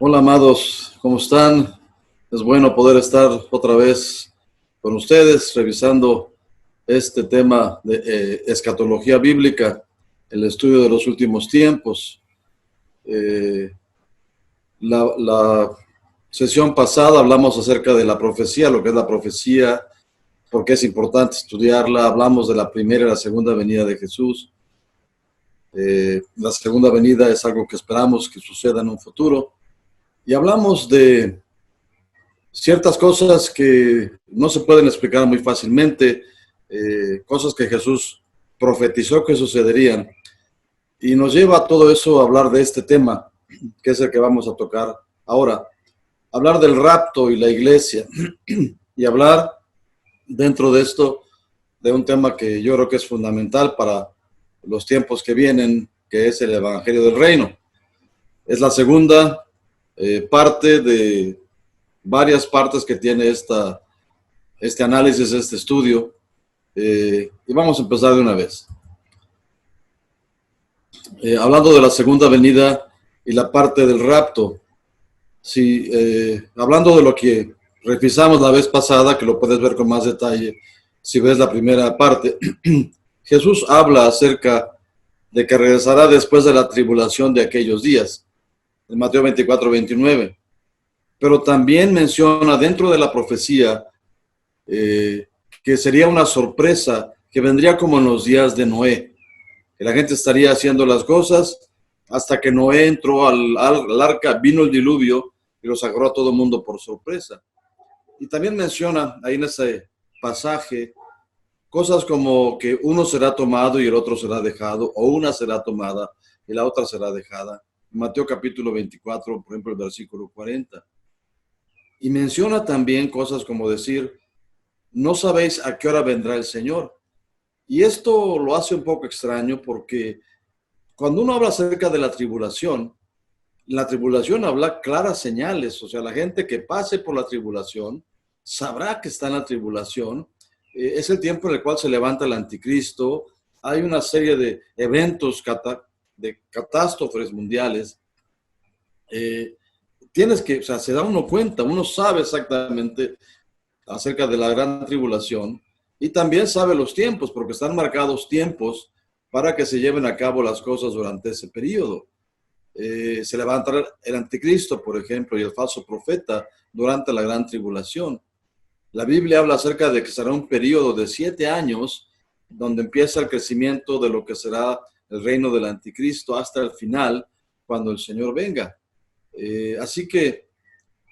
Hola amados, ¿cómo están? Es bueno poder estar otra vez con ustedes revisando este tema de escatología bíblica, el estudio de los últimos tiempos. Eh, la sesión pasada hablamos acerca de la profecía, lo que es la profecía, por qué es importante estudiarla. Hablamos de la primera y la segunda venida de Jesús. La segunda venida es algo que esperamos que suceda en un futuro. Y hablamos de ciertas cosas que no se pueden explicar muy fácilmente, cosas que Jesús profetizó que sucederían. Y nos lleva todo eso a hablar de este tema, que es el que vamos a tocar ahora. Hablar del rapto y la iglesia. Y hablar dentro de esto de un tema que yo creo que es fundamental para los tiempos que vienen, que es el Evangelio del Reino. Es la segunda parte de varias partes que tiene este análisis, este estudio, y vamos a empezar de una vez. Hablando de la segunda venida y la parte del rapto, hablando de lo que revisamos la vez pasada, que lo puedes ver con más detalle si ves la primera parte, Jesús habla acerca de que regresará después de la tribulación de aquellos días, en Mateo 24-29, pero también menciona dentro de la profecía que sería una sorpresa, que vendría como en los días de Noé, que la gente estaría haciendo las cosas hasta que Noé entró al arca, vino el diluvio y lo sacó a todo el mundo por sorpresa. Y también menciona ahí en ese pasaje cosas como que uno será tomado y el otro será dejado, o una será tomada y la otra será dejada. Mateo capítulo 24, por ejemplo, el versículo 40. Y menciona también cosas como decir, no sabéis a qué hora vendrá el Señor. Y esto lo hace un poco extraño porque cuando uno habla acerca de la tribulación habla claras señales, o sea, la gente que pase por la tribulación sabrá que está en la tribulación. Es el tiempo en el cual se levanta el anticristo, hay una serie de eventos, de catástrofes mundiales. O sea, se da uno cuenta, uno sabe exactamente acerca de la gran tribulación y también sabe los tiempos, porque están marcados tiempos para que se lleven a cabo las cosas durante ese periodo. Se levantará el anticristo, por ejemplo, y el falso profeta durante la gran tribulación. La Biblia habla acerca de que será un periodo de 7 años donde empieza el crecimiento de lo que será el reino del anticristo hasta el final, cuando el Señor venga. Así que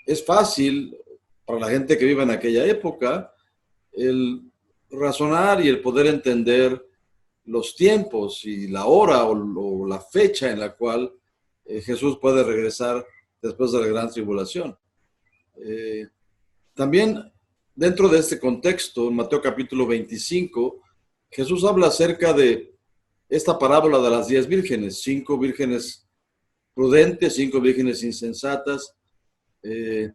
es fácil para la gente que vive en aquella época el razonar y el poder entender los tiempos y la hora o la fecha en la cual Jesús puede regresar después de la gran tribulación. También dentro de este contexto, en Mateo capítulo 25, Jesús habla acerca de esta parábola de las 10 vírgenes, 5 vírgenes prudentes, 5 vírgenes insensatas, y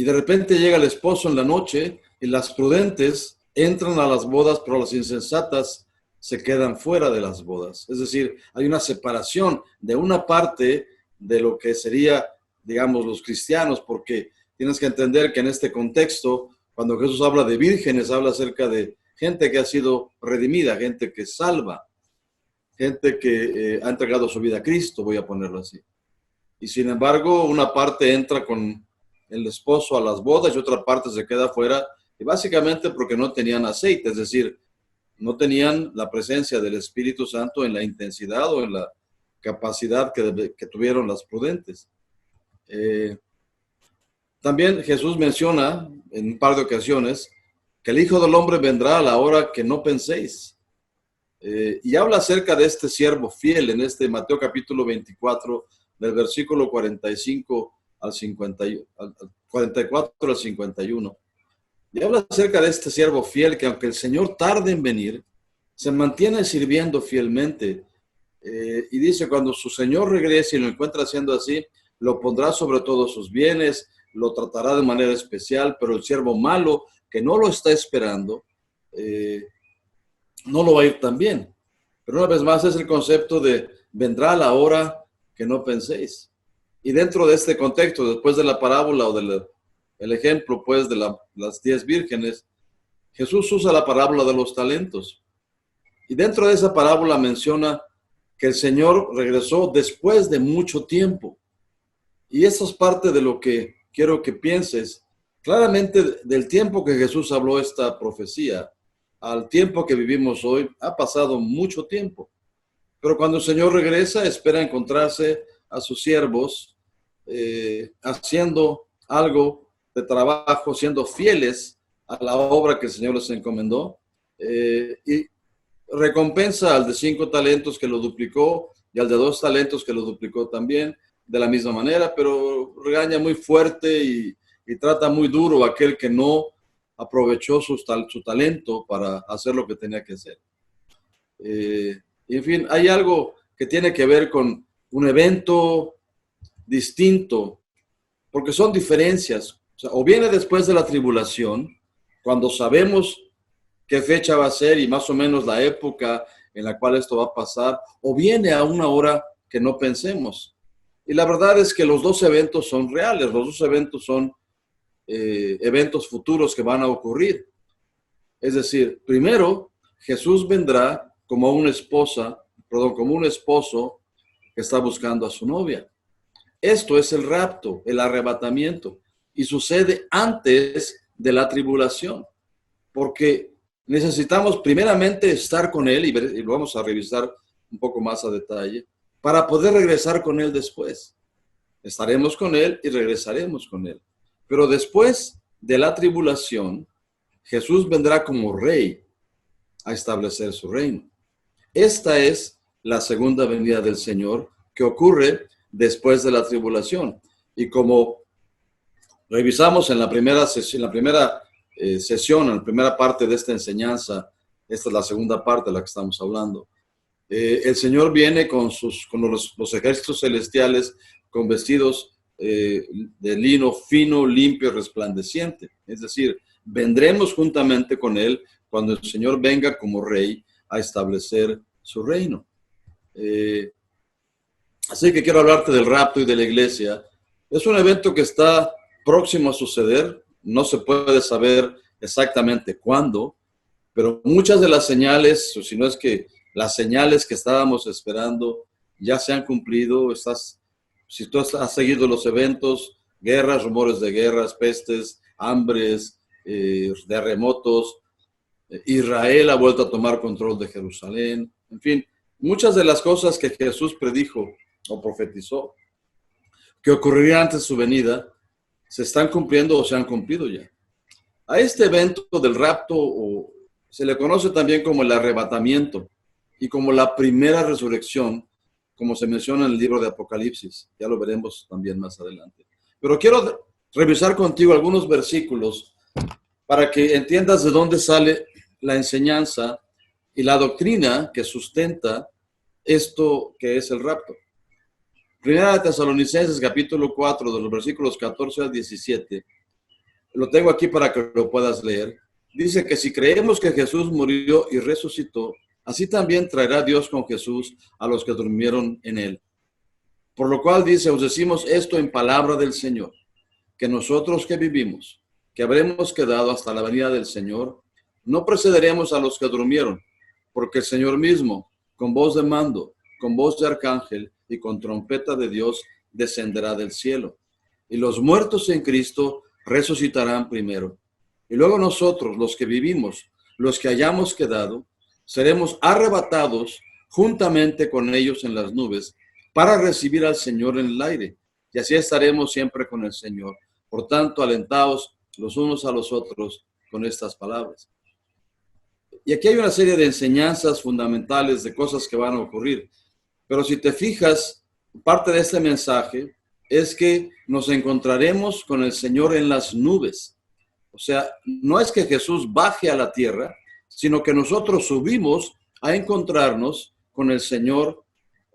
de repente llega el esposo en la noche y las prudentes entran a las bodas, pero las insensatas se quedan fuera de las bodas. Es decir, hay una separación de una parte de lo que sería, digamos, los cristianos, porque tienes que entender que en este contexto, cuando Jesús habla de vírgenes, habla acerca de gente que ha sido redimida, gente que salva, gente que ha entregado su vida a Cristo, voy a ponerlo así. Y sin embargo, una parte entra con el esposo a las bodas y otra parte se queda fuera, y básicamente porque no tenían aceite, es decir, no tenían la presencia del Espíritu Santo en la intensidad o en la capacidad que tuvieron las prudentes. También Jesús menciona en un par de ocasiones que el Hijo del Hombre vendrá a la hora que no penséis. Y habla acerca de este siervo fiel en este Mateo capítulo 24, del versículo 45 al 44 al 51. Y habla acerca de este siervo fiel que aunque el Señor tarde en venir, se mantiene sirviendo fielmente. Y dice, cuando su Señor regrese y lo encuentra haciendo así, lo pondrá sobre todos sus bienes, lo tratará de manera especial, pero el siervo malo que no lo está esperando, no lo va a ir tan bien. Pero una vez más es el concepto de vendrá a la hora que no penséis. Y dentro de este contexto, después de la parábola o el ejemplo pues de las 10 vírgenes, Jesús usa la parábola de los talentos. Y dentro de esa parábola menciona que el Señor regresó después de mucho tiempo. Y eso es parte de lo que quiero que pienses. Claramente, del tiempo que Jesús habló esta profecía al tiempo que vivimos hoy, ha pasado mucho tiempo. Pero cuando el Señor regresa, espera encontrarse a sus siervos haciendo algo de trabajo, siendo fieles a la obra que el Señor les encomendó. Y recompensa al de 5 talentos que lo duplicó y al de 2 talentos que lo duplicó también de la misma manera, pero regaña muy fuerte y trata muy duro a aquel que no aprovechó su talento para hacer lo que tenía que hacer. En fin, hay algo que tiene que ver con un evento distinto, porque son diferencias. O viene después de la tribulación, cuando sabemos qué fecha va a ser y más o menos la época en la cual esto va a pasar, o viene a una hora que no pensemos. Y la verdad es que los dos eventos son reales, los dos eventos son eventos futuros que van a ocurrir. Es decir, primero, Jesús vendrá como una esposa, como un esposo que está buscando a su novia. Esto es el rapto, el arrebatamiento, y sucede antes de la tribulación, porque necesitamos primeramente estar con Él, y lo vamos a revisar un poco más a detalle, para poder regresar con Él después. Estaremos con Él y regresaremos con Él. Pero después de la tribulación, Jesús vendrá como rey a establecer su reino. Esta es la segunda venida del Señor que ocurre después de la tribulación. Y como revisamos en la primera sesión, en la primera parte de esta enseñanza, esta es la segunda parte de la que estamos hablando, el Señor viene con los ejércitos celestiales con vestidos de lino fino, limpio y resplandeciente. Es decir, vendremos juntamente con Él cuando el Señor venga como rey a establecer su reino. Así que quiero hablarte del rapto y de la iglesia. Es un evento que está próximo a suceder. No se puede saber exactamente cuándo, pero muchas de las señales, o si no es que las señales que estábamos esperando ya se han cumplido. Si tú has seguido los eventos, guerras, rumores de guerras, pestes, hambres, terremotos, Israel ha vuelto a tomar control de Jerusalén. En fin, muchas de las cosas que Jesús predijo o profetizó que ocurrirían antes de su venida se están cumpliendo o se han cumplido ya. A este evento del rapto se le conoce también como el arrebatamiento y como la primera resurrección, como se menciona en el libro de Apocalipsis. Ya lo veremos también más adelante. Pero quiero revisar contigo algunos versículos para que entiendas de dónde sale la enseñanza y la doctrina que sustenta esto que es el rapto. Primera de Tesalonicenses, capítulo 4, de los versículos 14 al 17. Lo tengo aquí para que lo puedas leer. Dice que si creemos que Jesús murió y resucitó, así también traerá Dios con Jesús a los que durmieron en él. Por lo cual dice, os decimos esto en palabra del Señor, que nosotros que vivimos, que habremos quedado hasta la venida del Señor, no precederemos a los que durmieron, porque el Señor mismo, con voz de mando, con voz de arcángel y con trompeta de Dios, descenderá del cielo. Y los muertos en Cristo resucitarán primero. Y luego nosotros, los que vivimos, los que hayamos quedado, seremos arrebatados juntamente con ellos en las nubes para recibir al Señor en el aire. Y así estaremos siempre con el Señor. Por tanto, alentaos los unos a los otros con estas palabras. Y aquí hay una serie de enseñanzas fundamentales de cosas que van a ocurrir. Pero si te fijas, parte de este mensaje es que nos encontraremos con el Señor en las nubes. O sea, no es que Jesús baje a la tierra, sino que nosotros subimos a encontrarnos con el Señor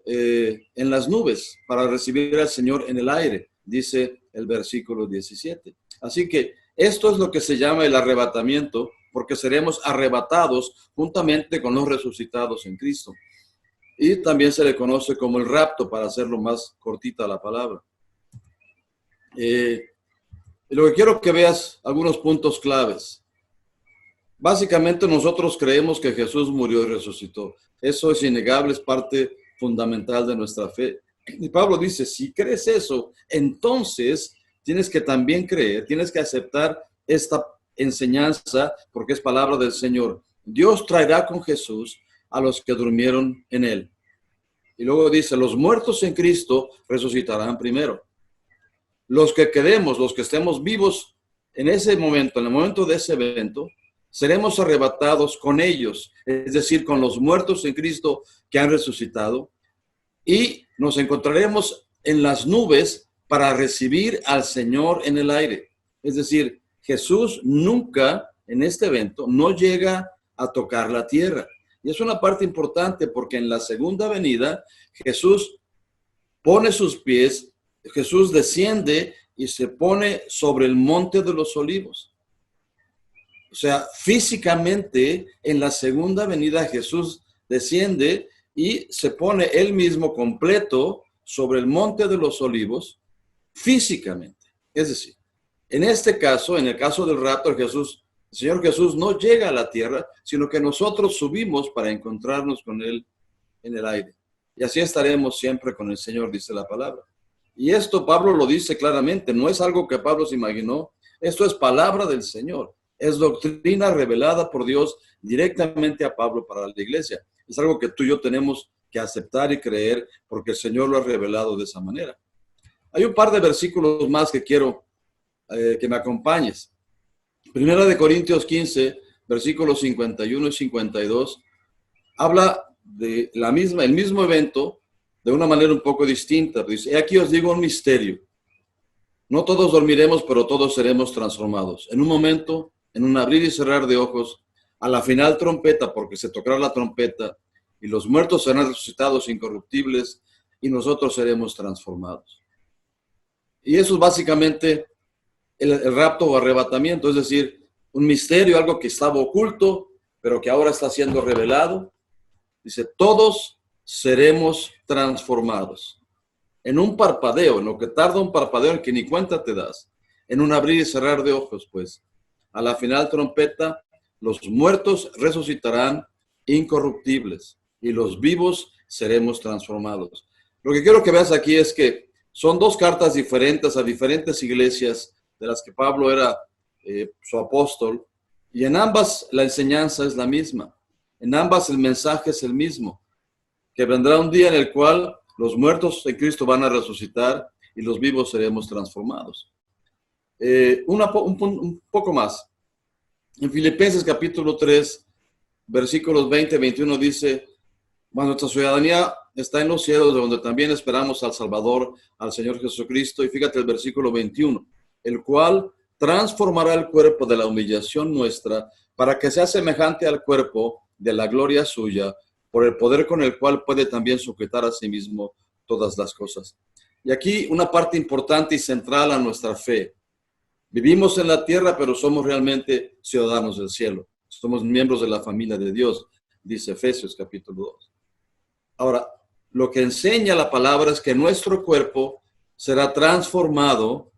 en las nubes para recibir al Señor en el aire, dice el versículo 17. Así que esto es lo que se llama el arrebatamiento, porque seremos arrebatados juntamente con los resucitados en Cristo. Y también se le conoce como el rapto, para hacerlo más cortita la palabra. Eh, lo que quiero que veas algunos puntos claves. Básicamente nosotros creemos que Jesús murió y resucitó. Eso es innegable, es parte fundamental de nuestra fe. Y Pablo dice, si crees eso, entonces tienes que también creer, tienes que aceptar esta enseñanza porque es palabra del Señor. Dios traerá con Jesús a los que durmieron en él. Y luego dice, los muertos en Cristo resucitarán primero. Los que quedemos, los que estemos vivos en ese momento, en el momento de ese evento, seremos arrebatados con ellos, es decir, con los muertos en Cristo que han resucitado, y nos encontraremos en las nubes para recibir al Señor en el aire. Es decir, Jesús nunca en este evento no llega a tocar la tierra. Y es una parte importante porque en la segunda venida Jesús pone sus pies, Jesús desciende y se pone sobre el monte de los olivos. O sea, físicamente en la segunda venida Jesús desciende y se pone él mismo completo sobre el monte de los olivos físicamente. Es decir, en este caso, en el caso del rapto, el Señor Jesús no llega a la tierra, sino que nosotros subimos para encontrarnos con él en el aire. Y así estaremos siempre con el Señor, dice la palabra. Y esto Pablo lo dice claramente, no es algo que Pablo se imaginó, esto es palabra del Señor. Es doctrina revelada por Dios directamente a Pablo para la iglesia. Es algo que tú y yo tenemos que aceptar y creer porque el Señor lo ha revelado de esa manera. Hay un par de versículos más que quiero que me acompañes. Primera de Corintios 15, versículos 51 y 52, habla de el mismo evento de una manera un poco distinta. Dice, aquí os digo un misterio. No todos dormiremos, pero todos seremos transformados. En un momento, en un abrir y cerrar de ojos, a la final trompeta, porque se tocará la trompeta, y los muertos serán resucitados incorruptibles, y nosotros seremos transformados. Y eso es básicamente el rapto o arrebatamiento, es decir, un misterio, algo que estaba oculto, pero que ahora está siendo revelado. Dice, todos seremos transformados. En un parpadeo, en lo que tarda un parpadeo en que ni cuenta te das, en un abrir y cerrar de ojos, pues, a la final trompeta, los muertos resucitarán incorruptibles y los vivos seremos transformados. Lo que quiero que veas aquí es que son dos cartas diferentes a diferentes iglesias de las que Pablo era su apóstol, y en ambas la enseñanza es la misma. En ambas el mensaje es el mismo, que vendrá un día en el cual los muertos en Cristo van a resucitar y los vivos seremos transformados. Un poco más. En Filipenses capítulo 3, versículos 20 y 21 dice, nuestra ciudadanía está en los cielos, de donde también esperamos al Salvador, al Señor Jesucristo. Y fíjate el versículo 21, el cual transformará el cuerpo de la humillación nuestra para que sea semejante al cuerpo de la gloria suya, por el poder con el cual puede también sujetar a sí mismo todas las cosas. Y aquí una parte importante y central a nuestra fe. Vivimos en la tierra, pero somos realmente ciudadanos del cielo. Somos miembros de la familia de Dios, dice Efesios capítulo 2. Ahora, lo que enseña la palabra es que nuestro cuerpo será transformado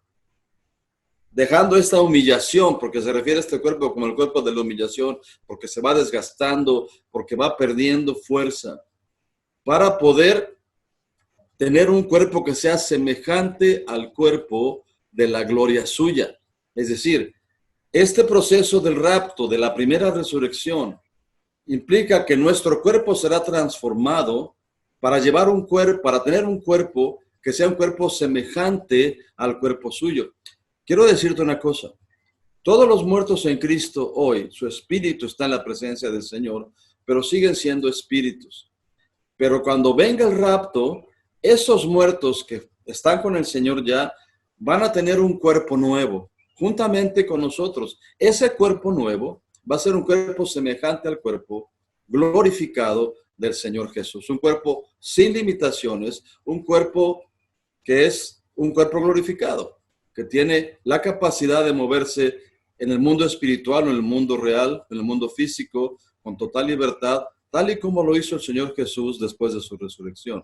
dejando esta humillación, porque se refiere a este cuerpo como el cuerpo de la humillación, porque se va desgastando, porque va perdiendo fuerza, para poder tener un cuerpo que sea semejante al cuerpo de la gloria suya. Es decir, este proceso del rapto, de la primera resurrección, implica que nuestro cuerpo será transformado para llevar un cuerpo, para tener un cuerpo que sea un cuerpo semejante al cuerpo suyo. Quiero decirte una cosa, todos los muertos en Cristo hoy, su espíritu está en la presencia del Señor, pero siguen siendo espíritus. Pero cuando venga el rapto, esos muertos que están con el Señor ya van a tener un cuerpo nuevo, juntamente con nosotros. Ese cuerpo nuevo va a ser un cuerpo semejante al cuerpo glorificado del Señor Jesús. Un cuerpo sin limitaciones, un cuerpo que es un cuerpo glorificado, que tiene la capacidad de moverse en el mundo espiritual, en el mundo real, en el mundo físico, con total libertad, tal y como lo hizo el Señor Jesús después de su resurrección.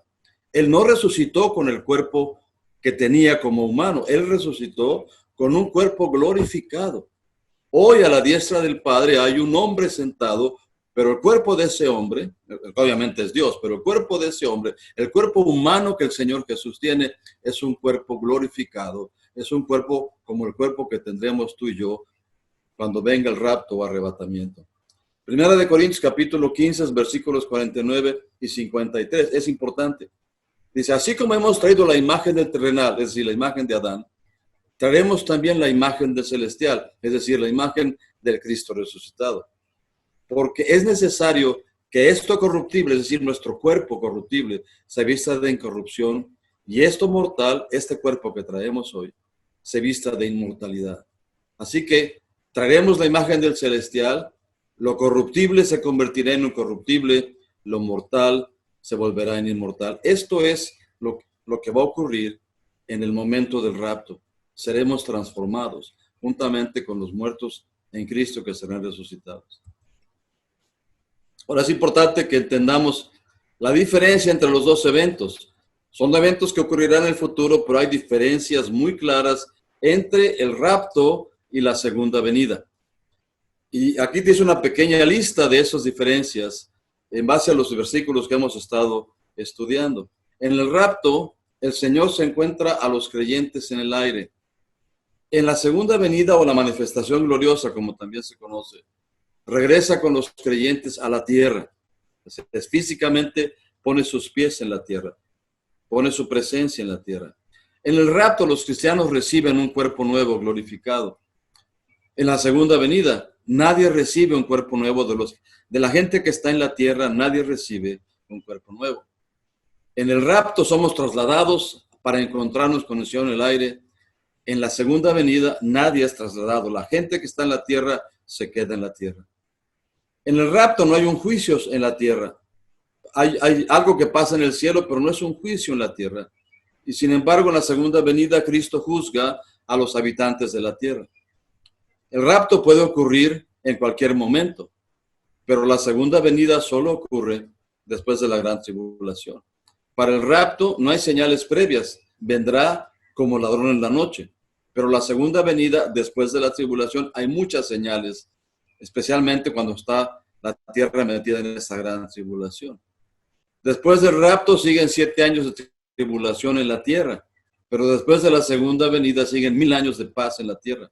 Él no resucitó con el cuerpo que tenía como humano. Él resucitó con un cuerpo glorificado. Hoy a la diestra del Padre hay un hombre sentado, pero el cuerpo de ese hombre, obviamente es Dios, pero el cuerpo de ese hombre, el cuerpo humano que el Señor Jesús tiene, es un cuerpo glorificado, es un cuerpo como el cuerpo que tendremos tú y yo cuando venga el rapto o arrebatamiento. Primera de Corintios capítulo 15, versículos 49 y 53, es importante. Dice, así como hemos traído la imagen del terrenal, es decir, la imagen de Adán, traeremos también la imagen del celestial, es decir, la imagen del Cristo resucitado. Porque es necesario que esto corruptible, es decir, nuestro cuerpo corruptible, se vista de incorrupción, y esto mortal, este cuerpo que traemos hoy, se vista de inmortalidad. Así que traeremos la imagen del celestial, lo corruptible se convertirá en incorruptible, lo mortal se volverá en inmortal. Esto es lo que va a ocurrir en el momento del rapto. Seremos transformados juntamente con los muertos en Cristo que serán resucitados. Ahora es importante que entendamos la diferencia entre los dos eventos. Son eventos que ocurrirán en el futuro, pero hay diferencias muy claras entre el rapto y la segunda venida. Y aquí tienes una pequeña lista de esas diferencias en base a los versículos que hemos estado estudiando. En el rapto, el Señor se encuentra a los creyentes en el aire. En la segunda venida o la manifestación gloriosa, como también se conoce, regresa con los creyentes a la tierra. Es físicamente pone sus pies en la tierra, pone su presencia en la tierra. En el rapto, los cristianos reciben un cuerpo nuevo, glorificado. En la segunda venida, nadie recibe un cuerpo nuevo de la gente que está en la tierra, nadie recibe un cuerpo nuevo. En el rapto somos trasladados para encontrarnos con el Señor en el aire. En la segunda venida, nadie es trasladado. La gente que está en la tierra se queda en la tierra. En el rapto no hay un juicio en la tierra. Hay algo que pasa en el cielo, pero no es un juicio en la tierra. Y sin embargo, en la segunda venida, Cristo juzga a los habitantes de la tierra. El rapto puede ocurrir en cualquier momento, pero la segunda venida solo ocurre después de la gran tribulación. Para el rapto no hay señales previas, vendrá como ladrón en la noche, pero la segunda venida después de la tribulación hay muchas señales, especialmente cuando está la tierra metida en esa gran tribulación. Después del rapto siguen 7 años de tribulación en la tierra, pero después de la segunda venida siguen 1000 años de paz en la tierra.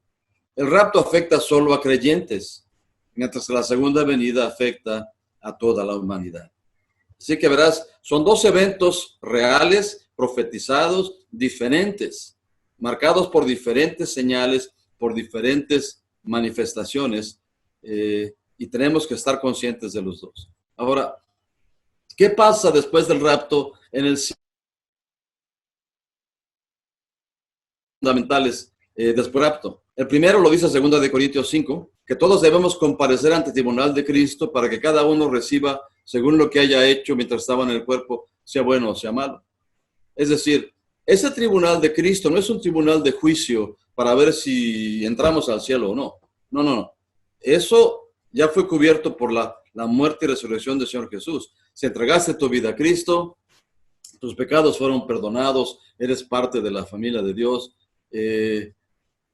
El rapto afecta solo a creyentes, mientras que la segunda venida afecta a toda la humanidad. Así que verás, son dos eventos reales, profetizados, diferentes, marcados por diferentes señales, por diferentes manifestaciones, y tenemos que estar conscientes de los dos. Ahora, ¿qué pasa después del rapto en el cielo? Fundamentales después del rapto. El primero lo dice 2 de Corintios 5, que todos debemos comparecer ante el tribunal de Cristo para que cada uno reciba según lo que haya hecho mientras estaba en el cuerpo, sea bueno o sea malo. Es decir, ese tribunal de Cristo no es un tribunal de juicio para ver si entramos al cielo o no. No, no, no. Eso ya fue cubierto por la muerte y resurrección del Señor Jesús. Si entregaste tu vida a Cristo, tus pecados fueron perdonados, eres parte de la familia de Dios.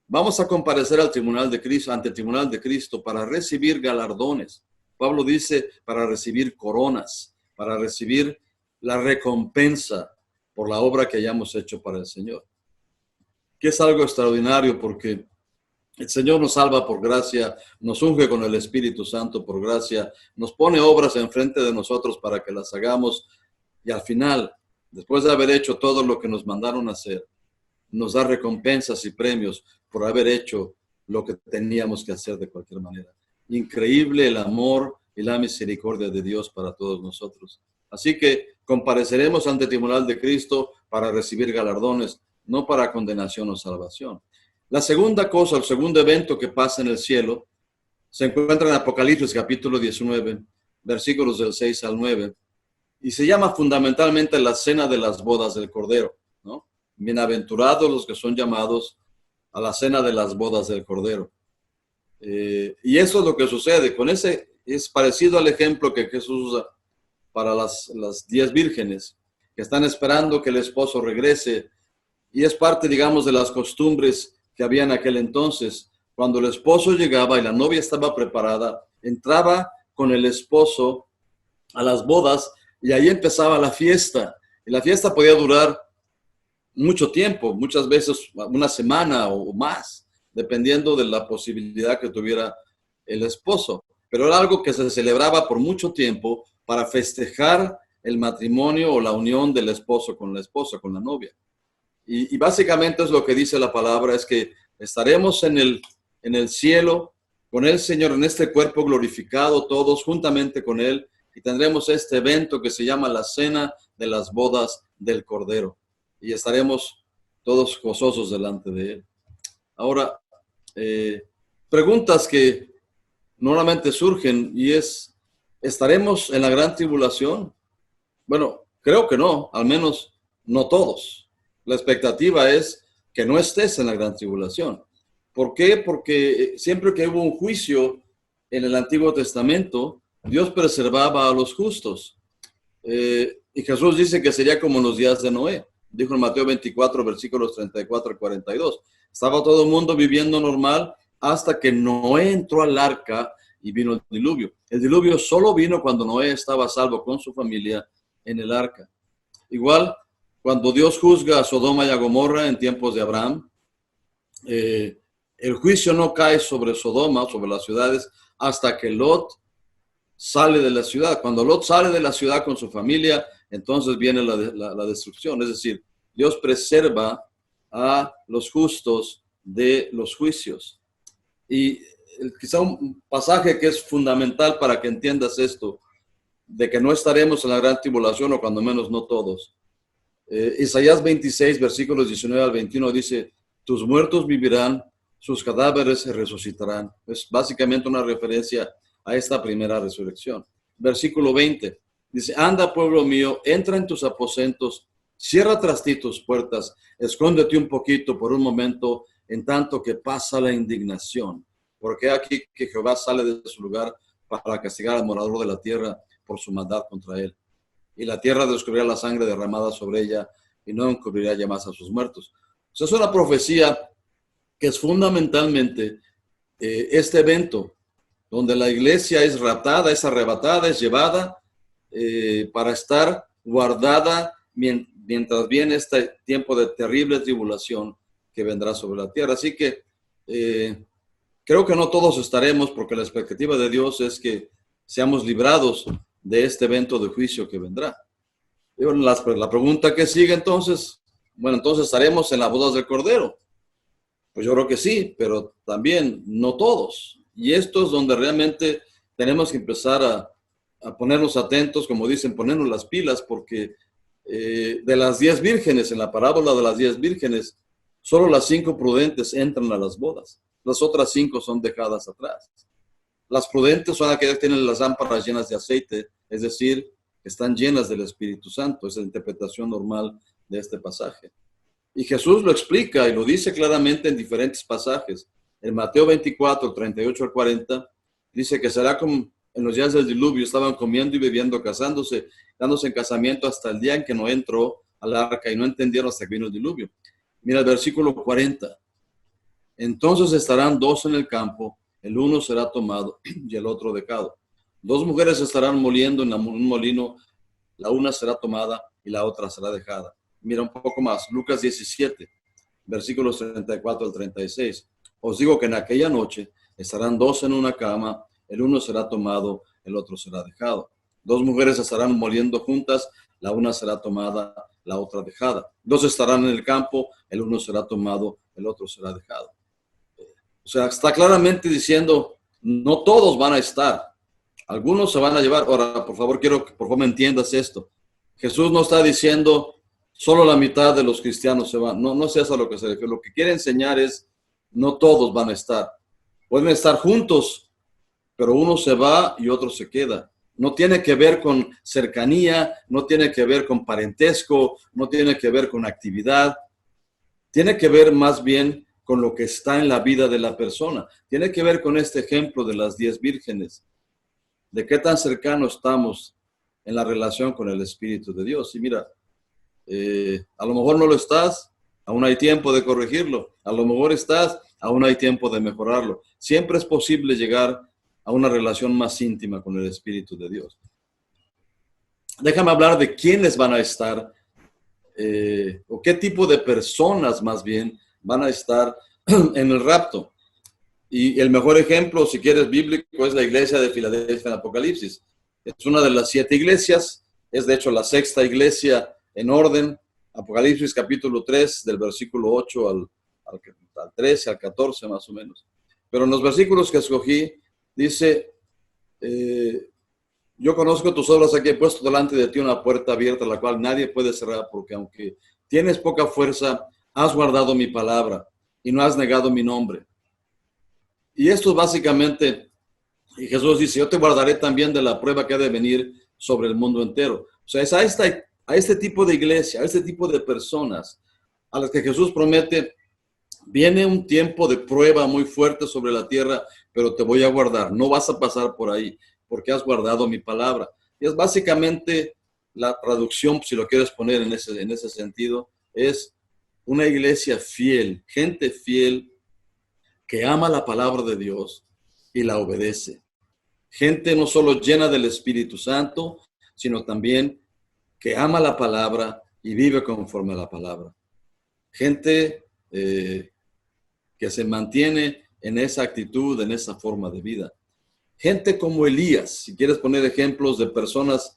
Vamos a comparecer al tribunal de Cristo, ante el tribunal de Cristo, para recibir galardones. Pablo dice, para recibir coronas, para recibir la recompensa por la obra que hayamos hecho para el Señor. Que es algo extraordinario porque el Señor nos salva por gracia, nos unge con el Espíritu Santo por gracia, nos pone obras enfrente de nosotros para que las hagamos, y al final, después de haber hecho todo lo que nos mandaron hacer, nos da recompensas y premios por haber hecho lo que teníamos que hacer de cualquier manera. Increíble el amor y la misericordia de Dios para todos nosotros. Así que compareceremos ante el tribunal de Cristo para recibir galardones, no para condenación o salvación. La segunda cosa, el segundo evento que pasa en el cielo, se encuentra en Apocalipsis capítulo 19, versículos del 6 al 9, y se llama fundamentalmente la cena de las bodas del Cordero, ¿no? Bienaventurados los que son llamados a la cena de las bodas del Cordero. Y eso es lo que sucede. Con ese es parecido al ejemplo que Jesús usa para las 10 vírgenes que están esperando que el esposo regrese y es parte, digamos, de las costumbres que había en aquel entonces. Cuando el esposo llegaba y la novia estaba preparada, entraba con el esposo a las bodas y ahí empezaba la fiesta. Y la fiesta podía durar mucho tiempo, muchas veces una semana o más, dependiendo de la posibilidad que tuviera el esposo. Pero era algo que se celebraba por mucho tiempo para festejar el matrimonio o la unión del esposo con la esposa, con la novia. Y básicamente es lo que dice la palabra, es que estaremos en el cielo con el Señor, en este cuerpo glorificado, todos juntamente con Él, y tendremos este evento que se llama la Cena de las Bodas del Cordero. Y estaremos todos gozosos delante de Él. Ahora, preguntas que normalmente surgen y es, ¿estaremos en la gran tribulación? Bueno, creo que no, al menos no todos. La expectativa es que no estés en la gran tribulación. ¿Por qué? Porque siempre que hubo un juicio en el Antiguo Testamento, Dios preservaba a los justos. Y Jesús dice que sería como en los días de Noé. Dijo en Mateo 24, versículos 34 y 42. Estaba todo el mundo viviendo normal hasta que Noé entró al arca y vino el diluvio. El diluvio solo vino cuando Noé estaba a salvo con su familia en el arca. Igual, cuando Dios juzga a Sodoma y a Gomorra en tiempos de Abraham, el juicio no cae sobre Sodoma, sobre las ciudades, hasta que Lot sale de la ciudad. Cuando Lot sale de la ciudad con su familia, entonces viene la destrucción. Es decir, Dios preserva a los justos de los juicios. Y quizá un pasaje que es fundamental para que entiendas esto, de que no estaremos en la gran tribulación, o cuando menos no todos. Isaías 26, versículos 19 al 21 dice, tus muertos vivirán, sus cadáveres se resucitarán. Es básicamente una referencia a esta primera resurrección. Versículo 20 dice, anda pueblo mío, entra en tus aposentos, cierra tras ti tus puertas, escóndete un poquito por un momento, en tanto que pasa la indignación. Porque aquí que Jehová sale de su lugar para castigar al morador de la tierra por su maldad contra él. Y la tierra descubrirá la sangre derramada sobre ella y no encubrirá ya más a sus muertos. O sea, es una profecía que es fundamentalmente este evento donde la iglesia es raptada, es arrebatada, es llevada para estar guardada mientras viene este tiempo de terrible tribulación que vendrá sobre la tierra. Así que creo que no todos estaremos, porque la expectativa de Dios es que seamos librados de este evento de juicio que vendrá. Y bueno, la pregunta que sigue entonces, bueno, entonces estaremos en las bodas del Cordero. Pues yo creo que sí, pero también no todos. Y esto es donde realmente tenemos que empezar a ponernos atentos, como dicen, ponernos las pilas, porque de las 10 vírgenes, en la parábola de las 10 vírgenes, solo las 5 prudentes entran a las bodas. Las otras 5 son dejadas atrás. Las prudentes son aquellas que tienen las lámparas llenas de aceite, es decir, están llenas del Espíritu Santo. Es la interpretación normal de este pasaje. Y Jesús lo explica y lo dice claramente en diferentes pasajes. En Mateo 24, 38 al 40, dice que será como en los días del diluvio, estaban comiendo y bebiendo, casándose, dándose en casamiento hasta el día en que no entró al arca y no entendieron hasta que vino el diluvio. Mira el versículo 40. Entonces estarán 2 en el campo, el uno será tomado y el otro dejado. 2 mujeres estarán moliendo en un molino, la una será tomada y la otra será dejada. Mira un poco más, Lucas 17, versículos 34 al 36. Os digo que en aquella noche estarán 2 en una cama, el uno será tomado, el otro será dejado. 2 mujeres estarán moliendo juntas, la una será tomada, la otra dejada. 2 estarán en el campo, el uno será tomado, el otro será dejado. O sea, está claramente diciendo, no todos van a estar. Algunos se van a llevar. Ahora, por favor, quiero que por favor me entiendas esto. Jesús no está diciendo, solo la mitad de los cristianos se van. No sé a lo que se refiere. Lo que quiere enseñar es, no todos van a estar. Pueden estar juntos, pero uno se va y otro se queda. No tiene que ver con cercanía, no tiene que ver con parentesco, no tiene que ver con actividad. Tiene que ver más bien con lo que está en la vida de la persona. Tiene que ver con este ejemplo de las 10 vírgenes. De qué tan cercano estamos en la relación con el Espíritu de Dios. Y mira, a lo mejor no lo estás, aún hay tiempo de corregirlo. A lo mejor estás, aún hay tiempo de mejorarlo. Siempre es posible llegar a una relación más íntima con el Espíritu de Dios. Déjame hablar de quiénes van a estar, o qué tipo de personas más bien van a estar en el rapto. Y el mejor ejemplo, si quieres, bíblico, es la iglesia de Filadelfia en Apocalipsis. Es una de las 7 iglesias, es de hecho la 6ª iglesia en orden. Apocalipsis capítulo 3, del versículo 8 al 13, al 14 más o menos. Pero en los versículos que escogí, dice, yo conozco tus obras, aquí he puesto delante de ti una puerta abierta, la cual nadie puede cerrar, porque aunque tienes poca fuerza, has guardado mi palabra y no has negado mi nombre. Y esto básicamente, y Jesús dice, yo te guardaré también de la prueba que ha de venir sobre el mundo entero. O sea, es a este tipo de iglesia, a este tipo de personas, a las que Jesús promete, viene un tiempo de prueba muy fuerte sobre la tierra, pero te voy a guardar, no vas a pasar por ahí, porque has guardado mi palabra. Y es básicamente la traducción, si lo quieres poner en ese sentido, es una iglesia fiel, gente fiel, que ama la palabra de Dios y la obedece. Gente no solo llena del Espíritu Santo, sino también que ama la palabra y vive conforme a la palabra. Gente que se mantiene en esa actitud, en esa forma de vida. Gente como Elías, si quieres poner ejemplos de personas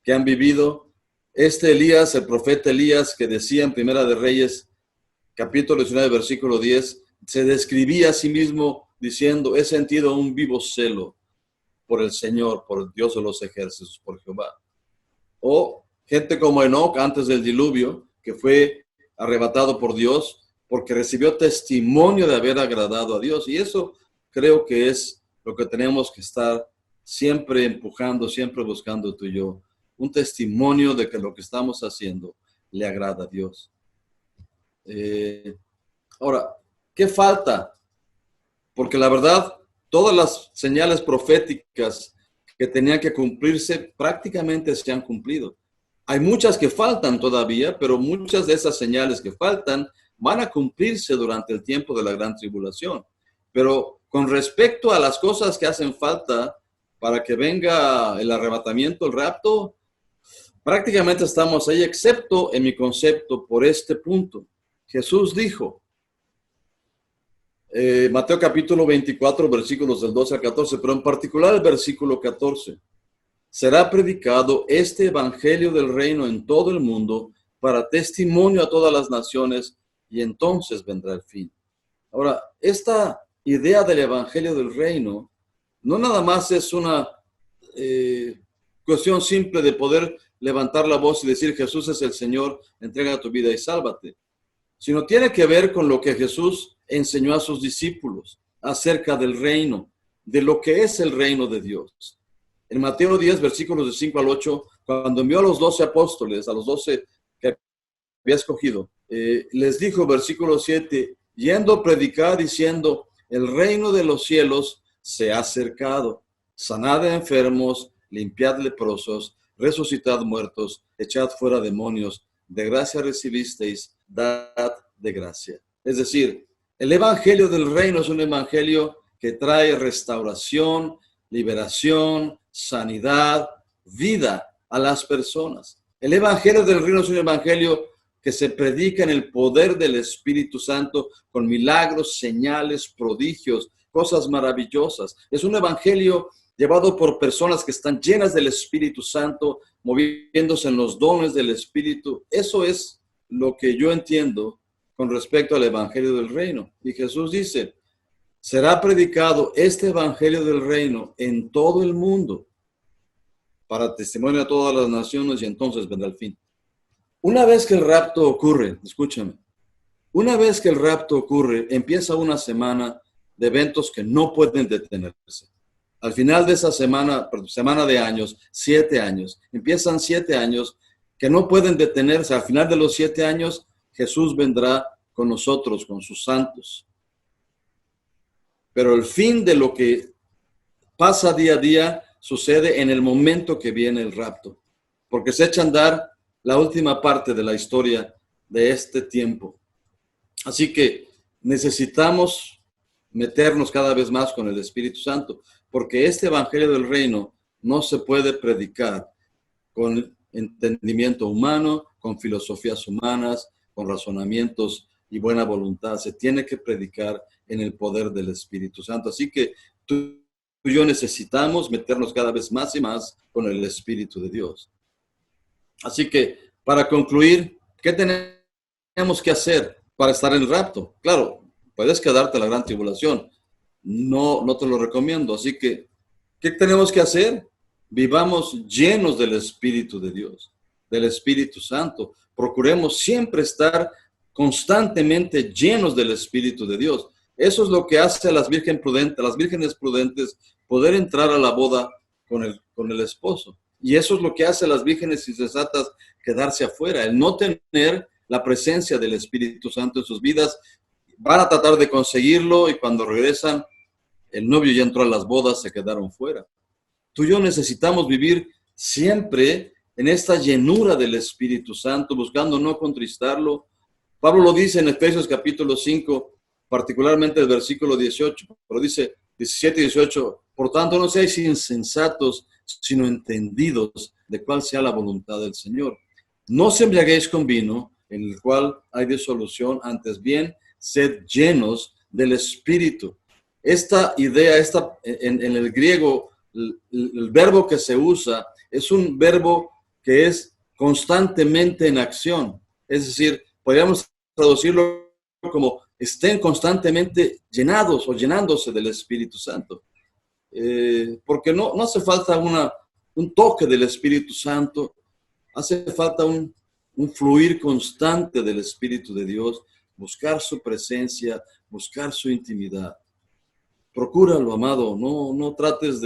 que han vivido, Elías, el profeta Elías, que decía en Primera de Reyes, capítulo 19, versículo 10, se describía a sí mismo diciendo, he sentido un vivo celo por el Señor, por el Dios de los ejércitos, por Jehová. O gente como Enoc antes del diluvio, que fue arrebatado por Dios porque recibió testimonio de haber agradado a Dios. Y eso creo que es lo que tenemos que estar siempre empujando, siempre buscando tú y yo. Un testimonio de que lo que estamos haciendo le agrada a Dios. Ahora, ¿qué falta? Porque la verdad, todas las señales proféticas que tenían que cumplirse prácticamente se han cumplido. Hay muchas que faltan todavía, pero muchas de esas señales que faltan van a cumplirse durante el tiempo de la gran tribulación. Pero con respecto a las cosas que hacen falta para que venga el arrebatamiento, el rapto, prácticamente estamos ahí, excepto en mi concepto por este punto. Jesús dijo, Mateo capítulo 24, versículos del 12 al 14, pero en particular el versículo 14. Será predicado este evangelio del reino en todo el mundo para testimonio a todas las naciones y entonces vendrá el fin. Ahora, esta idea del evangelio del reino no nada más es una cuestión simple de poder levantar la voz y decir Jesús es el Señor, entrega tu vida y sálvate, sino tiene que ver con lo que Jesús enseñó a sus discípulos acerca del reino, de lo que es el reino de Dios. En Mateo 10, versículos de 5 al 8, cuando envió a los 12 apóstoles, a los 12 que había escogido, les dijo, versículo 7, yendo a predicar diciendo, el reino de los cielos se ha acercado, sanad a enfermos, limpiad leprosos, resucitad muertos, echad fuera demonios, de gracia recibisteis, dad de gracia. Es decir, el evangelio del reino es un evangelio que trae restauración, liberación, sanidad, vida a las personas. El evangelio del reino es un evangelio que se predica en el poder del Espíritu Santo con milagros, señales, prodigios, cosas maravillosas. Es un evangelio llevado por personas que están llenas del Espíritu Santo, moviéndose en los dones del Espíritu. Eso es lo que yo entiendo con respecto al evangelio del reino. Y Jesús dice, será predicado este evangelio del reino en todo el mundo para testimonio a todas las naciones y entonces vendrá el fin. Una vez que el rapto ocurre, escúchame, una vez que el rapto ocurre, empieza una semana de eventos que no pueden detenerse. Al final de esa semana de años, 7 años, empiezan 7 años que no pueden detenerse. Al final de los 7 años, Jesús vendrá con nosotros, con sus santos. Pero el fin de lo que pasa día a día sucede en el momento que viene el rapto, porque se echa a andar la última parte de la historia de este tiempo. Así que necesitamos meternos cada vez más con el Espíritu Santo, porque este Evangelio del Reino no se puede predicar con entendimiento humano, con filosofías humanas, con razonamientos y buena voluntad. Se tiene que predicar en el poder del Espíritu Santo. Así que tú y yo necesitamos meternos cada vez más y más con el Espíritu de Dios. Así que, para concluir, ¿qué tenemos que hacer para estar en el rapto? Claro, puedes quedarte en la gran tribulación. No, no te lo recomiendo. Así que, ¿qué tenemos que hacer? Vivamos llenos del Espíritu de Dios, del Espíritu Santo. Procuremos siempre estar constantemente llenos del Espíritu de Dios. Eso es lo que hace a las vírgenes prudentes poder entrar a la boda con el esposo. Y eso es lo que hace a las vírgenes insensatas quedarse afuera, el no tener la presencia del Espíritu Santo en sus vidas. Van a tratar de conseguirlo y cuando regresan, el novio ya entró a las bodas, se quedaron fuera. Tú y yo necesitamos vivir siempre en esta llenura del Espíritu Santo, buscando no contristarlo. Pablo lo dice en Efesios capítulo 5, particularmente el versículo 18, pero dice 17 y 18, por tanto no seáis insensatos, sino entendidos de cuál sea la voluntad del Señor. No os embriaguéis con vino, en el cual hay disolución, antes bien, sed llenos del Espíritu. Esta idea, en el griego, el verbo que se usa es un verbo que es constantemente en acción. Es decir, podríamos traducirlo como estén constantemente llenados o llenándose del Espíritu Santo. Porque no hace falta un toque del Espíritu Santo, hace falta un fluir constante del Espíritu de Dios, buscar su presencia, buscar su intimidad. Procúralo, amado, no trates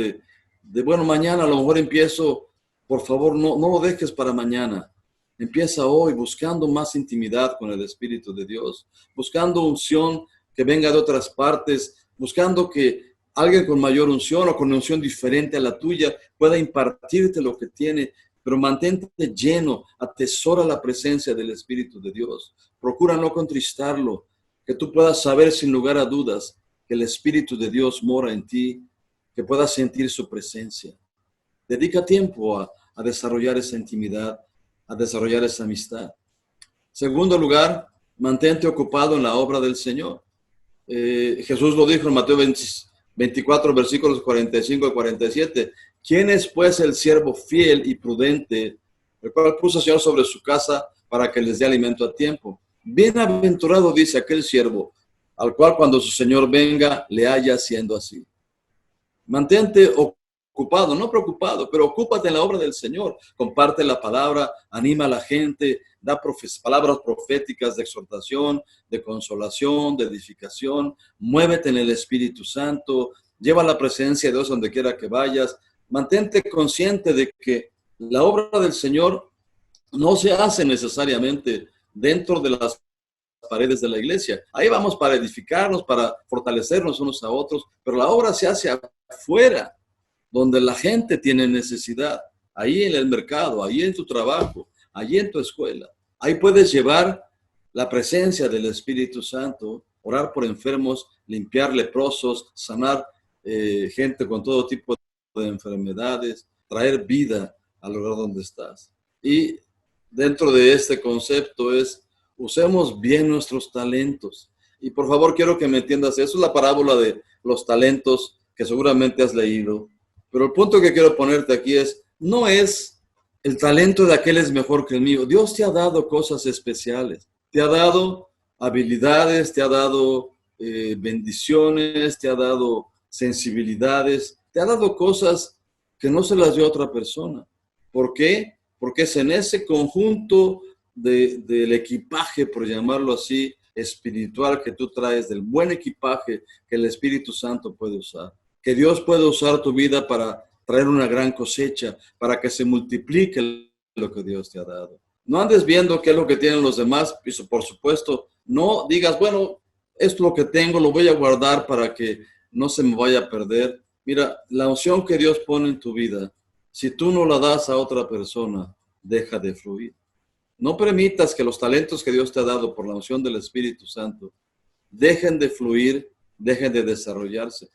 bueno, mañana a lo mejor empiezo, por favor, no lo dejes para mañana. Empieza hoy buscando más intimidad con el Espíritu de Dios, buscando unción que venga de otras partes, buscando que alguien con mayor unción o con unción diferente a la tuya pueda impartirte lo que tiene, pero mantente lleno, atesora la presencia del Espíritu de Dios. Procura no contristarlo, que tú puedas saber sin lugar a dudas que el Espíritu de Dios mora en ti, que puedas sentir su presencia. Dedica tiempo a desarrollar esa intimidad, a desarrollar esa amistad. Segundo lugar, mantente ocupado en la obra del Señor. Jesús lo dijo en Mateo 24, versículos 45 y 47. ¿Quién es pues el siervo fiel y prudente, el cual puso al Señor sobre su casa para que les dé alimento a tiempo? Bienaventurado, dice aquel siervo, al cual cuando su Señor venga, le haya siendo así. Mantente ocupado, no preocupado, pero ocúpate en la obra del Señor. Comparte la palabra, anima a la gente, da palabras proféticas de exhortación, de consolación, de edificación. Muévete en el Espíritu Santo, lleva la presencia de Dios donde quiera que vayas. Mantente consciente de que la obra del Señor no se hace necesariamente dentro de las paredes de la iglesia. Ahí vamos para edificarnos, para fortalecernos unos a otros, pero la obra se hace afuera, donde la gente tiene necesidad, ahí en el mercado, ahí en tu trabajo, ahí en tu escuela. Ahí puedes llevar la presencia del Espíritu Santo, orar por enfermos, limpiar leprosos, sanar gente con todo tipo de enfermedades, traer vida al lugar donde estás. Y dentro de este concepto usemos bien nuestros talentos. Y por favor, quiero que me entiendas, eso es la parábola de los talentos que seguramente has leído. Pero el punto que quiero ponerte aquí no es el talento de aquel es mejor que el mío. Dios te ha dado cosas especiales. Te ha dado habilidades, te ha dado bendiciones, te ha dado sensibilidades, te ha dado cosas que no se las dio a otra persona. ¿Por qué? Porque es en ese conjunto del equipaje, por llamarlo así, espiritual que tú traes, del buen equipaje que el Espíritu Santo puede usar. Que Dios puede usar tu vida para traer una gran cosecha, para que se multiplique lo que Dios te ha dado. No andes viendo qué es lo que tienen los demás, y por supuesto, no digas, bueno, esto es lo que tengo, lo voy a guardar para que no se me vaya a perder. Mira, la unción que Dios pone en tu vida, si tú no la das a otra persona, deja de fluir. No permitas que los talentos que Dios te ha dado por la unción del Espíritu Santo dejen de fluir, dejen de desarrollarse.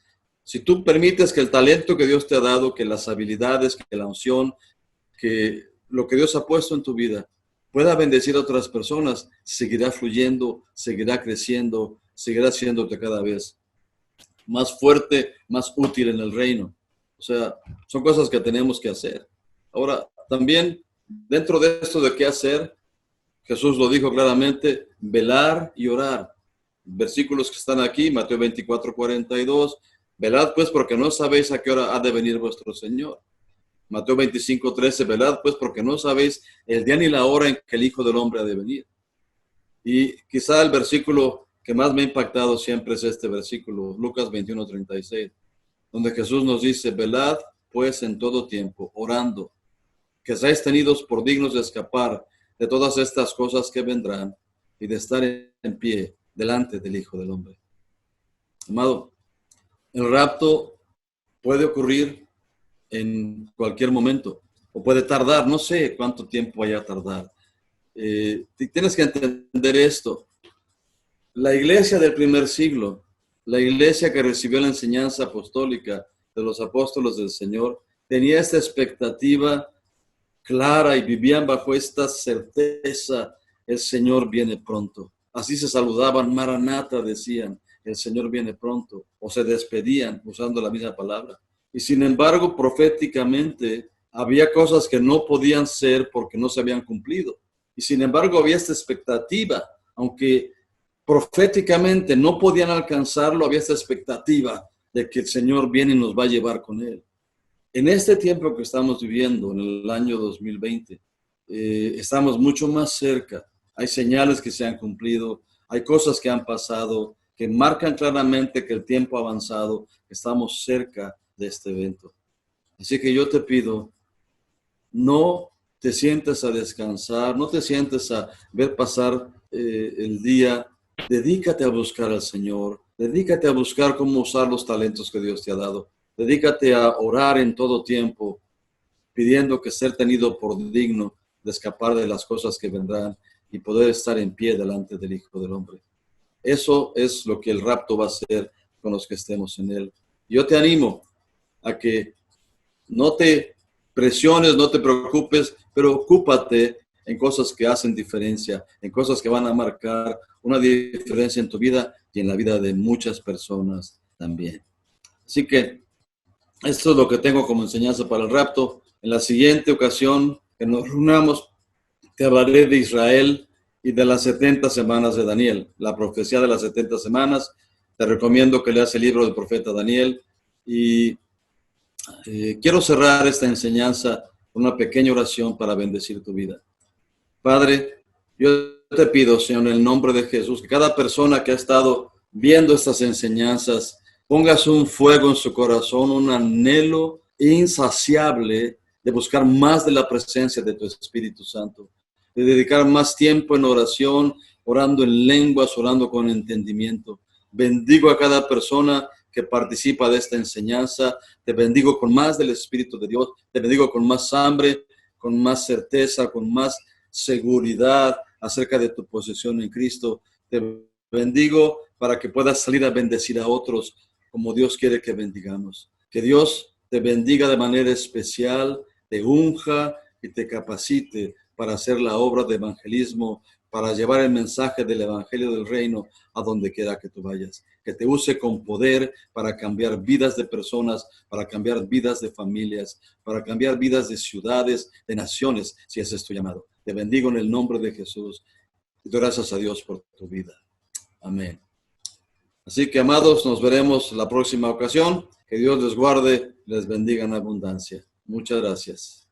Si tú permites que el talento que Dios te ha dado, que las habilidades, que la unción, que lo que Dios ha puesto en tu vida pueda bendecir a otras personas, seguirá fluyendo, seguirá creciendo, seguirá haciéndote cada vez más fuerte, más útil en el reino. O sea, son cosas que tenemos que hacer. Ahora, también dentro de esto de qué hacer, Jesús lo dijo claramente, velar y orar. Versículos que están aquí, Mateo 24:42, velad pues porque no sabéis a qué hora ha de venir vuestro Señor. Mateo 25:13, velad pues porque no sabéis el día ni la hora en que el Hijo del Hombre ha de venir. Y quizá el versículo que más me ha impactado siempre es este versículo, Lucas 21:36, donde Jesús nos dice, velad pues en todo tiempo, orando, que seáis tenidos por dignos de escapar de todas estas cosas que vendrán y de estar en pie delante del Hijo del Hombre. Amado, el rapto puede ocurrir en cualquier momento o puede tardar, no sé cuánto tiempo vaya a tardar. Tienes que entender esto. La iglesia del primer siglo, la iglesia que recibió la enseñanza apostólica de los apóstoles del Señor, tenía esta expectativa clara y vivían bajo esta certeza, el Señor viene pronto. Así se saludaban, Maranata decían, el Señor viene pronto, o se despedían usando la misma palabra. Y sin embargo, proféticamente, había cosas que no podían ser porque no se habían cumplido. Y sin embargo, había esta expectativa, aunque proféticamente no podían alcanzarlo, había esta expectativa de que el Señor viene y nos va a llevar con Él. En este tiempo que estamos viviendo, en el año 2020, estamos mucho más cerca. Hay señales que se han cumplido, hay cosas que han pasado, que marcan claramente que el tiempo ha avanzado, que estamos cerca de este evento. Así que yo te pido, no te sientes a descansar, no te sientes a ver pasar el día. Dedícate a buscar al Señor, dedícate a buscar cómo usar los talentos que Dios te ha dado. Dedícate a orar en todo tiempo, pidiendo que ser tenido por digno de escapar de las cosas que vendrán y poder estar en pie delante del Hijo del Hombre. Eso es lo que el rapto va a hacer con los que estemos en él. Yo te animo a que no te presiones, no te preocupes, pero ocúpate en cosas que hacen diferencia, en cosas que van a marcar una diferencia en tu vida y en la vida de muchas personas también. Así que esto es lo que tengo como enseñanza para el rapto. En la siguiente ocasión que nos reunamos, te hablaré de Israel y de las 70 semanas de Daniel, la profecía de las 70 semanas. Te recomiendo que leas el libro del profeta Daniel. Y quiero cerrar esta enseñanza con una pequeña oración para bendecir tu vida. Padre, yo te pido, Señor, en el nombre de Jesús, que cada persona que ha estado viendo estas enseñanzas, pongas un fuego en su corazón, un anhelo insaciable de buscar más de la presencia de tu Espíritu Santo, de dedicar más tiempo en oración, orando en lenguas, orando con entendimiento. Bendigo a cada persona que participa de esta enseñanza. Te bendigo con más del Espíritu de Dios. Te bendigo con más hambre, con más certeza, con más seguridad acerca de tu posición en Cristo. Te bendigo para que puedas salir a bendecir a otros como Dios quiere que bendigamos. Que Dios te bendiga de manera especial, te unja y te capacite para hacer la obra de evangelismo, para llevar el mensaje del evangelio del reino a donde quiera que tú vayas. Que te use con poder para cambiar vidas de personas, para cambiar vidas de familias, para cambiar vidas de ciudades, de naciones, si ese es tu llamado. Te bendigo en el nombre de Jesús y doy gracias a Dios por tu vida. Amén. Así que, amados, nos veremos la próxima ocasión. Que Dios les guarde, les bendiga en abundancia. Muchas gracias.